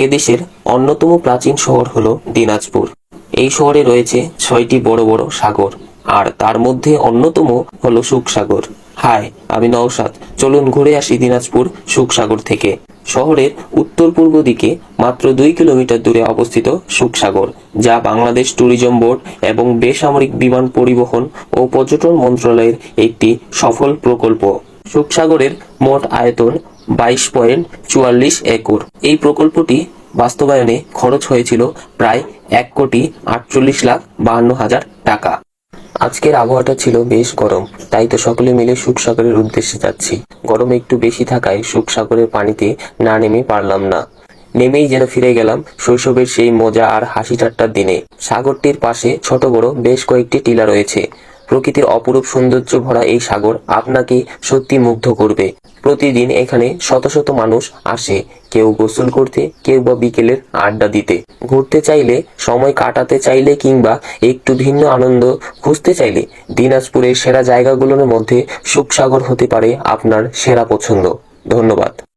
এদেশের অন্যতম প্রাচীন শহর হলো দিনাজপুর। এই শহরে রয়েছে 6টি বড় বড় সাগর, আর তার মধ্যে অন্যতম হলো সুখসাগর। হাই, আমি নওশাদ। চলুন ঘুরে আসি দিনাজপুর সুখসাগর থেকে। শহরের উত্তর পূর্ব দিকে মাত্র 2 কিলোমিটার দূরে অবস্থিত সুখসাগর, যা বাংলাদেশ ট্যুরিজম বোর্ড এবং বেসামরিক বিমান পরিবহন ও পর্যটন মন্ত্রণালয়ের একটি সফল প্রকল্প। সুখসাগরের মোট আয়তন 22.44 একর। এই প্রকল্পটি বাস্তবায়নে খরচ হয়েছিল প্রায় 1,48,52,000 টাকা। আজকের আবহাওয়াটা ছিল বেশ গরম, তাই তো সকলে মিলে সুখসাগরের উদ্দেশ্যে যাচ্ছি। গরম একটু বেশি থাকায় সুখসাগরের পানিতে না নেমে পারলাম না। নেমেই যেন ফিরে গেলাম শৈশবের সেই মজা আর হাসি ঠাট্টার দিনে। সাগরটির পাশে ছোট বড় বেশ কয়েকটি টিলা রয়েছে। প্রকৃতির অপরূপ সৌন্দর্য ভরা এই সাগর আপনাকে সত্যি মুগ্ধ করবে। প্রতিদিন এখানে শত শত মানুষ আসে, কেউ গোসল করতে, কেউ বা বিকেলের আড্ডা দিতে। ঘুরতে চাইলে, সময় কাটাতে চাইলে কিংবা একটু ভিন্ন আনন্দ খুঁজতে চাইলে দিনাজপুরের সেরা জায়গাগুলোর মধ্যে সুখসাগর হতে পারে আপনার সেরা পছন্দ। ধন্যবাদ।